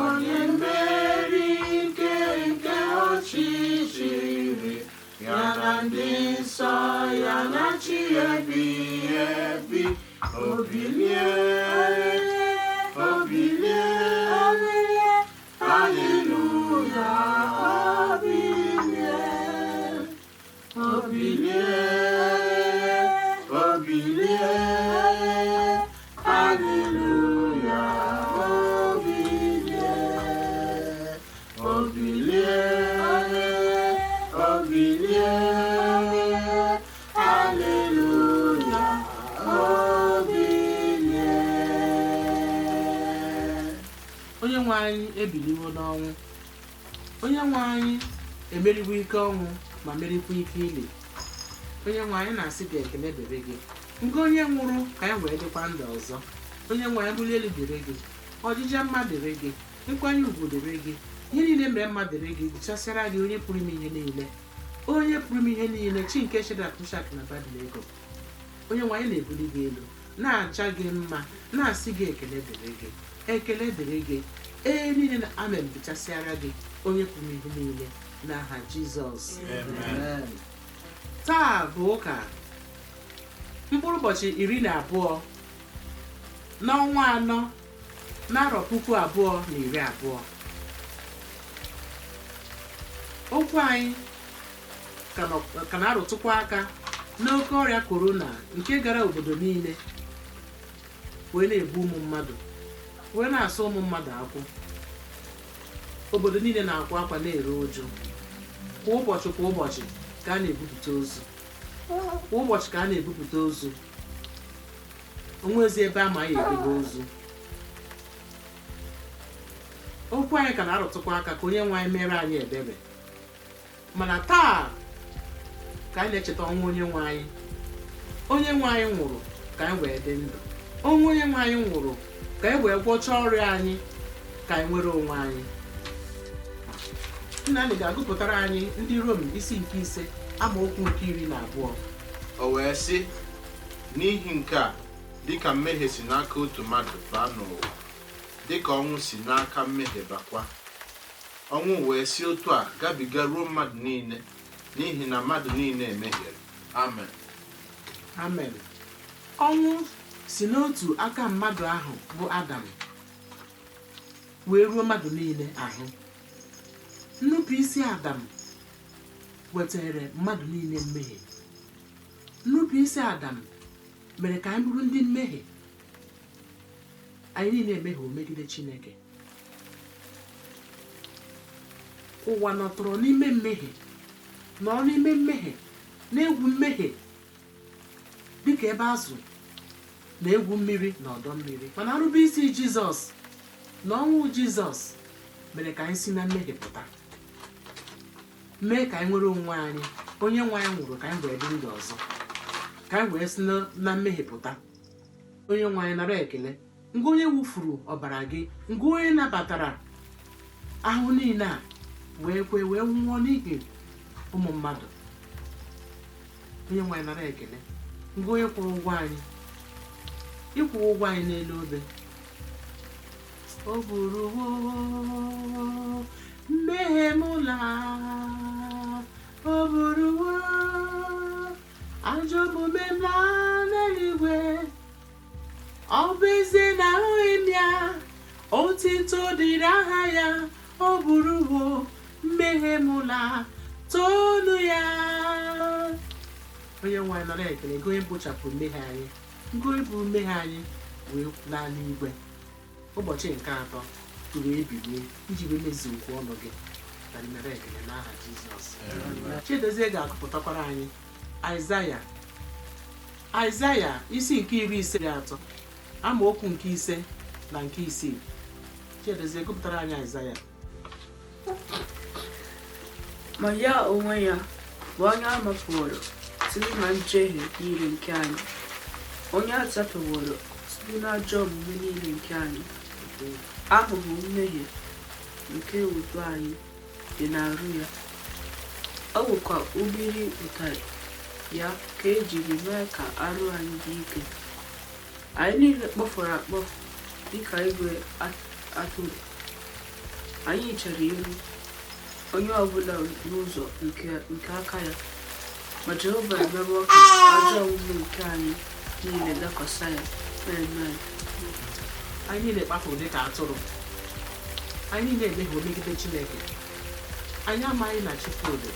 onye mmeri nke ọchịchịrị ya na ndị nsọ ya na chi ebighị ebi, o bilie, o bilie, haleluya, o bilie, o bilie, o bilie, haleluya, o bilie, o bilie, o bilie, haleluya, o bilie. Onye nwe anyị ebiliwo n'ọnwụ. Onye nwe anyị emeriwo ike ọnwụ ma merikwa ike ili. Onye nwe anyị na-asị gị ekele dịrị gị. Nke onye nwụrụ ka anyị wee dịkwa ndụ ọzọ. Onye nwe anyị bulie elu dịrị gị. Ọjịja mma dịrị gị. Nkwanye ugwu dịrị gị. Ihe niile mere mma dịrị gị. Gụchasịara gị onye pụrụ ime ihe niile. Onye pụrụ ime ihe niile, chi nke Shedrak, Mishak na Abednego. Onye nwe anyị na-ebuli gị elu, na-aja gị mma, na-asị gị ekele dịrị gị. Ekele dịrị gị. Ee niile na amen bụchasịara gị onye pụrụ ihe niile n'aha Jizọs. Amen. Taa bụ ụka mkpụrụ ụbọchị 12 n'ọnwa 4 n'arọ 2020. Okwu anyị ka na-arụtụkwa aka n'oke ọrịa korona nke gara obodo niile wee na-ebu ụmụ mmadụ, wee na-asụ ụmụ mmadụ akwụ. Obodo niile na-akwa akwa na-ere ụjụ. Kwa ụbọchị ka a na-ebupụta ozu. Kwa ụbọchị ka a na-ebupụta ozu. Onwezi ebe ama ya edebe ozu. Okwu anyị ka na-arụtụkwa aka ka onye nwe anyị mere anyị ebere. Mana taa ka anyị na-echeta ọnwụ onye nwe anyị. Onye nwe anyị nwụrụ ka anyị wee dị ndụ. Ọnwụ onye nwe anyị nwụrụ ka anyị wee gwọchaa ọrịa anyị, ka anyị nwere onwe anyị. Nna anyị ga-agụpụtara anyị ndị Rom isi nke 5 amaokwu nke 12. O wee sị, n'ihi nke a, dịka mmehie si n'aka otu mmadụ baa n'ụwa, dịka ọnwụ si n'aka mmehie bakwa, ọnwụ wee si otu a gabiga ruo mmadụ niile, n'ihi na mmadụ niile emehiere. Amen. Amen. Ọnwụ si n'otu aka mmadụ ahụ bụ Adam wee ruo mmadụ niile ahụ. Nnupụ isi Adam wetara mmadụ niile mmehie. Nnupụ isi Adam mere ka anyị bụrụ ndị mmehie. Anyị niile emehie megide Chineke. Ụwa nọtụrụ n'ime mmehie, nọ n'ime mmehie, na-egwu mmehie dịka ebe azụ na-egwu mmiri na ọdọ mmiri. Mana nrube isi Jizọs na ọnwụ Jizọs mere ka anyị si na mmehie pụta, mee ka anyị nwere onwe anyị. Onye nwe anyị nwụrụ ka anyị wee dị ndụ ọzọ, ka anyị wee si na mmehie pụta. Onye nwe anyị nara ekele. Ngwa onye wufuru ọbara gị, ngwa onye nabatara ahụ niile a wee nwụọ n'ihi ụmụ mmadụ. Onye nwe anyị nara ekele. Ngwa onye kwụrụ ụgwọ anyị, ịkwụ ụgwọ anyị n'elu obe. O buruwo mmehie m laa, o buruwo ajọ omume m laa n'eluigwe. Ọ bụ ezie na ahụghị m ya, otito dịrị aha ya. O buruwo mmehie m laa, toonu ya. Onye nwe anyị nara ekele. Gị onye mkpochapụ mmehie anyị, ngị onye bụ mmehie anyị wee laa n'igwe. Ụbọchị nke 3 tụrụ ebilie iji wee mezuo okwu ọnụ gị. Ka anyị nara ekele n'aha Jizọs. Chidozie ga-akụpụtakwara anyị Aịzaya isi nke 53 amaokwu nke 5 na nke 6. Chidozie gụpụtara anyị Aịzaya. Ma ya onwe ya bụ onye a mapụworo site na njehie niile nke anyị, onye a zapụworo site n'ajọ omume niile nke anyị. Ahụhụ mmehie nke udo anyị dị n'arụ ya. Ọ bụkwa ubiri ụtarị ya ka ejiri mee ka arụ anyị dị ike. Anyị niile kpọfuru akpọfu dịka igwe atụrụ. Anyị chere iru onye ọbụla n'ụzọ nke aka ya, ma Jehova emewo ka ajọ omume nke anyị niile dakwasị ya. Amen. Anyị niile kpafuru dịka atụrụ, anyị niile emehie megide Chineke. Anyị amaghị na Chifụdị,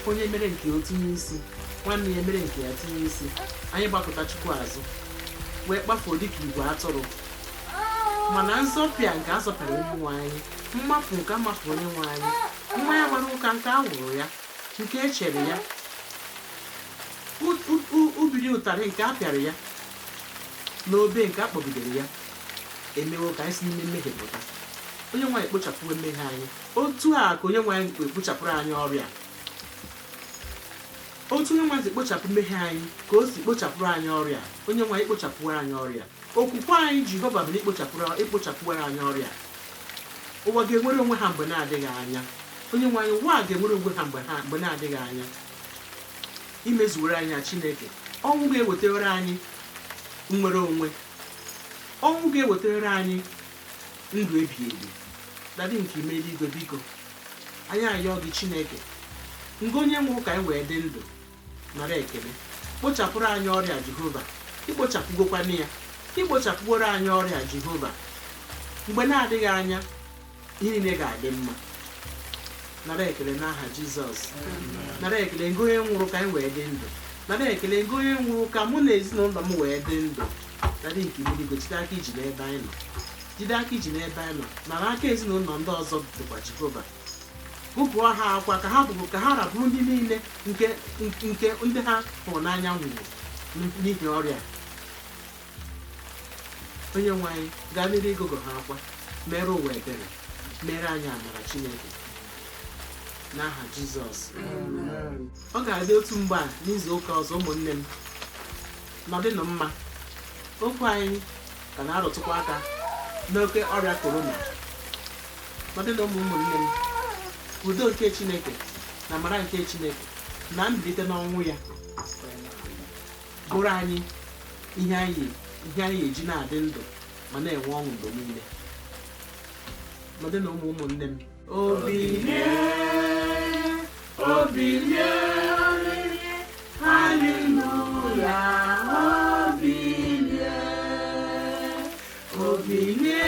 onye mere nke ya tinye isi, nwanne ya mere nke ya tinye isi. Anyị gbakọta Chukwu azụ wee kpafuo dịka igwe atụrụ. Mana nzọpịa nke azọpịara ụmụ anyị, mmafu nke amafuru onye nwe anyị, mmanya gbara ụka nke a wụrụ ya, nke echere ya, ubiri ụtarị nke a pịara ya, na obe nke a kpọgidere ya, emewo ka anyị si n'ime mmehie pụta. Onye nwe anyị kpochapụwo mmehie anyị. Otu a ka onye nwe anyị ekpochapụrụ anyị ọrịa. Otu onye nwe anyị si kpochapụ mmehie anyị ka o si kpochapụrụ anyị ọrịa. Onye nwe anyị kpochapụrụ anyị ọrịa. Okwukwe anyị Jehova bụ na ikpochapụrụ anyị ọrịa. Ụwa ga-enwere onwe ha mgbe na-adịghị anya. Onye nwe anyị, ụwa ga-enwere onwe ha mgbe na-adịghị anya. Imezuwere anyị Chineke. Ọnwụ ga-ewetara anyị nnwere onwe. Ọnwụ ga-ewetara anyị ndụ ebighị ebi. Dadị nke ime eluigwe, biko anyị ayọọ gị Chineke, ngo onye nwụrụ ka anyị wee dị ndụ, nara ekele. Kpochapụrụ anyị ọrịa Jehova. Ikpochapụgokwana ya. Ikpochapụgoro anyị ọrịa Jehova. Mgbe na-adịghị anya, ihe niile ga-adị mma. Nara ekele n'aha Jizọs. Nara ekele ngo onye nwụrụ ka anyị wee dị ndụ. Nara ekele ngo onye nwụrụ ka mụ na ezinụlọ m wee dị ndụ. Dadị nke ime eluigwe, jide aka iji n'ebe anyị nọ. Jide aka iji n'ebe anyị nọ. Nara aka ezinụlọ ndị ọzọ dịkwa Jehova. Gụpụọ ha akwa ka ha rabụrụ ndị niile nke ndị ha hụrụ n'anya nwụrụ n'ihi ọrịa. Onye nwe anyị, gaa n'ihu ịgụgụ ha akwa, mere ụwa ebere, mere anyị amara Chineke n'aha Jizọs. Ọ ga-adị otu mgbe a n'izu ụka ọzọ. Ụmụnne m, nọdịnụ mma. Okwu anyị ka na-arụtụkwa aka n'oke ọrịa korona. Nọdịnụ ụmụnne m, udo nke Chineke na amara nke Chineke na mbilite n'ọnwụ ya bụrụ anyị ihe anyị eji na-adị ndụ ma na-enwe ọṅụ mgbe niile. Nọdịnụ ụmụnne m, obilie, obilie, haleluya, obilie, obilie,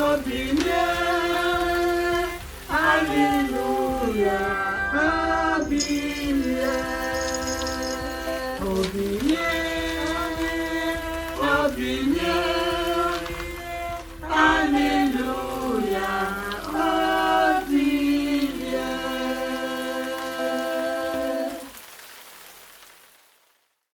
obilie, haleluya, obilie, obilie, obilie.